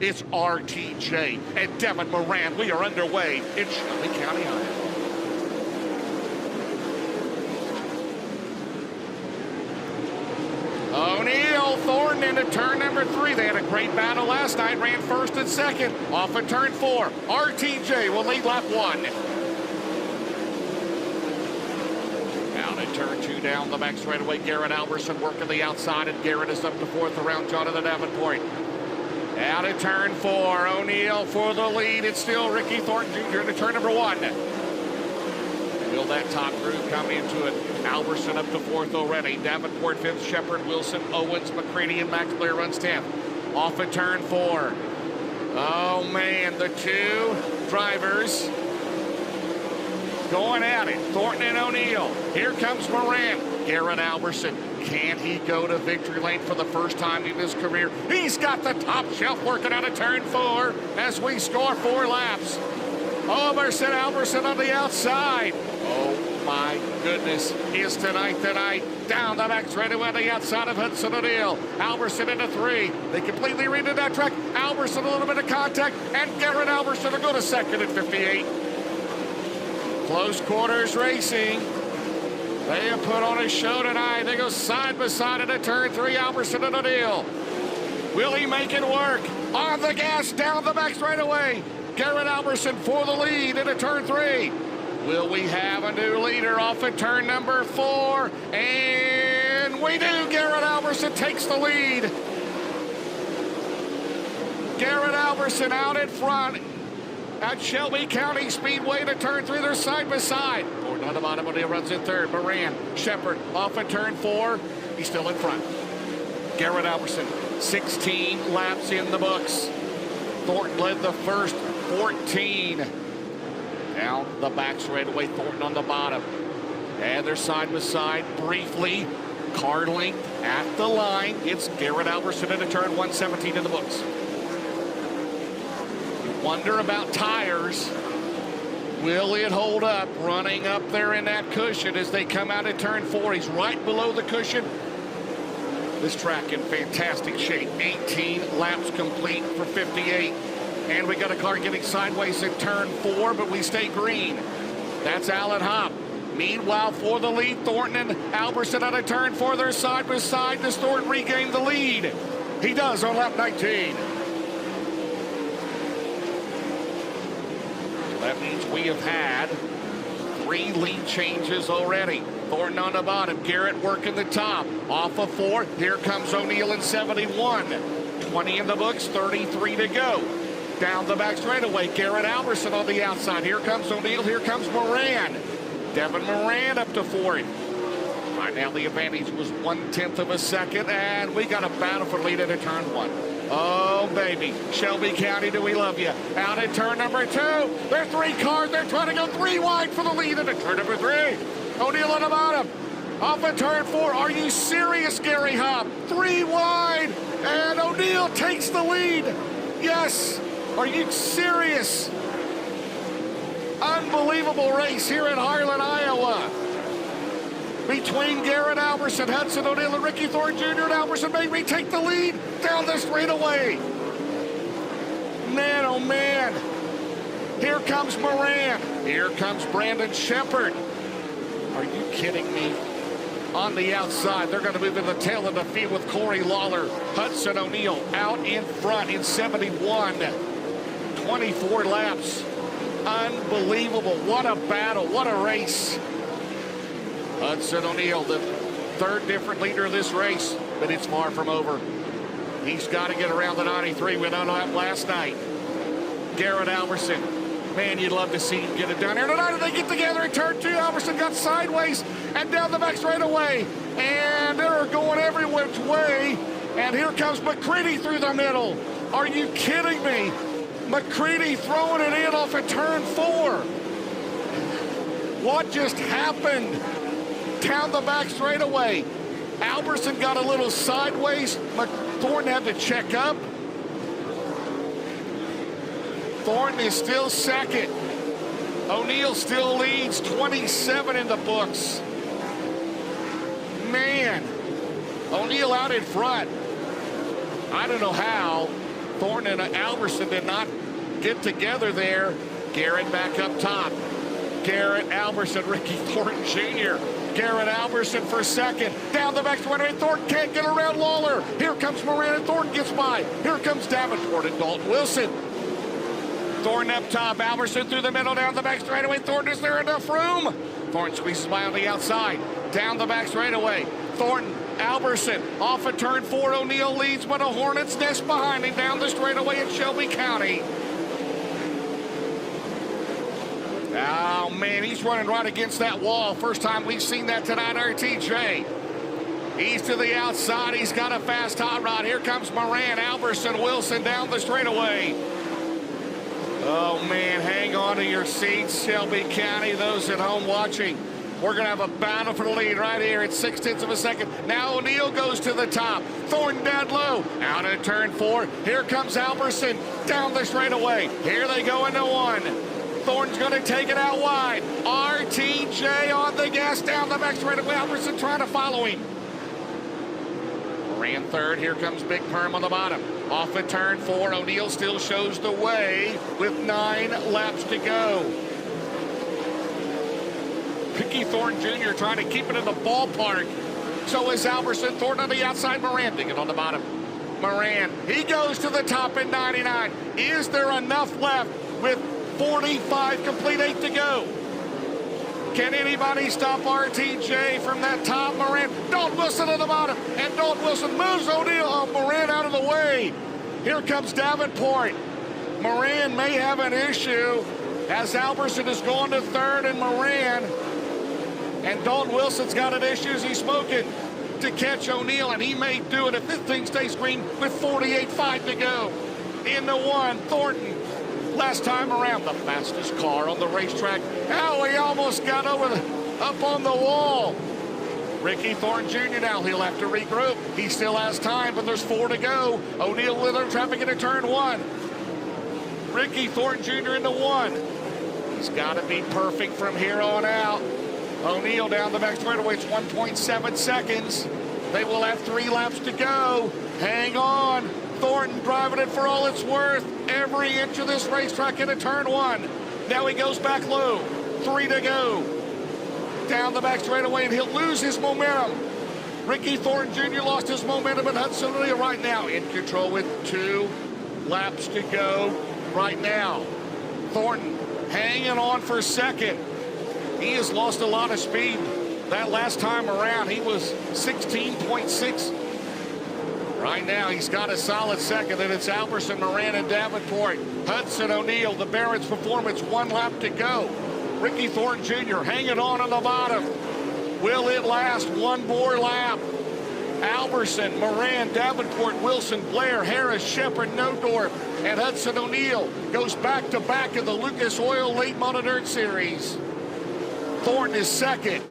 It's RTJ and Devin Moran. We are underway in Shelby County, Iowa. O'Neill, Thornton into turn number 3. They had a great battle last night, ran first and second. Off of turn 4. RTJ will lead lap 1. Down at turn 2, down the back straightaway. Garrett Alberson working the outside, and Garrett is up to 4th around Jonathan Davenport. Out at turn 4, O'Neill for the lead. It's still Ricky Thornton Jr. to turn number 1. Will that top group come into it? Alberson up to 4th already. Davenport 5th, Shepard, Wilson, Owens, McCready, and Max Blair runs 10th. Off at turn 4. Oh man, the 2 drivers going at it. Thornton and O'Neill. Here comes Moran. Garrett Alberson. Can he go to victory lane for the first time in his career? He's got the top shelf working out of turn 4 as we score 4 laps. Alberson on the outside. Oh my goodness, is tonight. Down the back straightaway on the outside of Hudson O'Neill. Alberson into 3. They completely redid that track. Alberson a little bit of contact, and Garrett Alberson will go to second at 58. Close quarters racing. They have put on a show tonight. They go side by side into turn 3, Alberson and O'Neill. Will he make it work? On the gas, down the back straightaway. Garrett Alberson for the lead into turn 3. Will we have a new leader off at turn number 4? And we do. Garrett Alberson takes the lead. Garrett Alberson out in front at Shelby County Speedway to turn 3. They're side by side. Gordon on the bottom, O'Neill runs in 3rd. Moran, Shepard off at turn 4. He's still in front. Garrett Alberson, 16 laps in the books. Thornton led the first 14. Down the back straightaway, Thornton on the bottom. And they're side by side briefly. Car length at the line. It's Garrett Alberson into turn 117 in the books. You wonder about tires. Will it hold up? Running up there in that cushion as they come out at turn 4. He's right below the cushion. This track in fantastic shape. 18 laps complete for 58. And we got a car getting sideways in turn 4, but we stay green. That's Alan Hopp. Meanwhile, for the lead, Thornton and Alberson out of turn 4. They're side by side. Does Thornton regain the lead? He does on lap 19. That means we have had 3 lead changes already. Thornton on the bottom, Garrett working the top. Off of 4, here comes O'Neill in 71. 20 in the books, 33 to go. Down the back straightaway, Garrett Alberson on the outside. Here comes O'Neill, here comes Moran. Devin Moran up to 4th. Right now the advantage was 1/10 of a second, and we got a battle for lead into turn 1. Oh, baby. Shelby County, do we love you? Out at turn number 2. There are 3 cars. They're trying to go 3 wide for the lead into turn number 3. O'Neill on the bottom. Off at turn 4. Are you serious, Gary Hopp? 3 wide, and O'Neill takes the lead. Yes. Are you serious? Unbelievable race here in Harlan, Iowa. Between Garrett Alberson, Hudson O'Neill, and Ricky Thornton Jr. and Alberson may retake the lead down the straightaway. Man, oh man. Here comes Moran. Here comes Brandon Shepard. Are you kidding me? On the outside, they're going to move in the tail of the field with Corey Lawler. Hudson O'Neill out in front in 71. 24 laps. Unbelievable. What a battle. What a race. Hudson O'Neill, the 3rd different leader of this race, but it's far from over. He's got to get around the 93. We don't know that last night. Garrett Alberson. Man, you'd love to see him get it down here tonight. They get together in turn 2. Alberson got sideways and down the back straightaway. And they're going every which way. And here comes McCready through the middle. Are you kidding me? McCready throwing it in off at turn 4. What just happened? Down the back straightaway. Alberson got a little sideways. Thornton had to check up. Thornton is still second. O'Neill still leads, 27 in the books. Man, O'Neill out in front. I don't know how Thornton and Alberson did not get together there. Garrett back up top. Garrett, Alberson, Ricky Thornton Jr. Garrett Alberson for second. Down the back straightaway. Thornton can't get around Lawler. Here comes Moran and Thornton gets by. Here comes Davenport and Dalton Wilson. Thornton up top. Alberson through the middle. Down the back straightaway. Thornton, is there enough room? Thornton squeezes by on the outside. Down the back straightaway. Thornton, Alberson off a turn 4. O'Neal leads, but a hornet's nest behind him down the straightaway in Shelby County. Oh, man, he's running right against that wall. First time we've seen that tonight, RTJ. He's to the outside. He's got a fast hot rod. Here comes Moran, Alberson, Wilson down the straightaway. Oh, man, hang on to your seats, Shelby County, those at home watching. We're going to have a battle for the lead right here at 0.6 of a second. Now O'Neal goes to the top. Thornton down low. Out at turn 4. Here comes Alberson down the straightaway. Here they go into 1. Thornton's going to take it out wide. RTJ on the gas down the back straightaway. Alberson trying to follow him. Ran third. Here comes Big Perm on the bottom. Off at turn 4. O'Neal still shows the way with 9 laps to go. Ricky Thornton Jr. trying to keep it in the ballpark. So is Alberson. Thornton on the outside. Moran digging on the bottom. Moran, he goes to the top in 99. Is there enough left with 45 complete 8 to go? Can anybody stop RTJ from that top? Moran, Dalton Wilson on the bottom, and Dalton Wilson moves O'Neal. Oh, Moran out of the way. Here comes Davenport. Moran may have an issue as Alberson is going to third, and Moran and Dalton Wilson's got an issue as he's smoking to catch O'Neal, and he may do it if this thing stays green with 48.5 to go. Into 1, Thornton. Last time around, the fastest car on the racetrack. Now he almost got up on the wall. Ricky Thornton Jr. now, he'll have to regroup. He still has time, but there's 4 to go. O'Neal with traffic into turn 1. Ricky Thornton Jr. into 1. He's got to be perfect from here on out. O'Neal down the back straightaway. It's 1.7 seconds. They will have 3 laps to go. Hang on. Thornton driving it for all it's worth. Every inch of this racetrack into turn 1. Now he goes back low. 3 to go. Down the back straightaway, and he'll lose his momentum. Ricky Thornton Jr. lost his momentum, and Hudson O'Neal right now in control with 2 laps to go right now. Thornton hanging on for second. He has lost a lot of speed. That last time around, he was 16.6. Right now, he's got a solid second, and it's Alberson, Moran, and Davenport. Hudson O'Neal, the Barrett's performance, 1 lap to go. Ricky Thornton Jr. hanging on the bottom. Will it last 1 more lap? Alberson, Moran, Davenport, Wilson, Blair, Harris, Shepard, Nodorf, and Hudson O'Neal goes back-to-back in the Lucas Oil Late Modern Dirt Series. Thornton is second.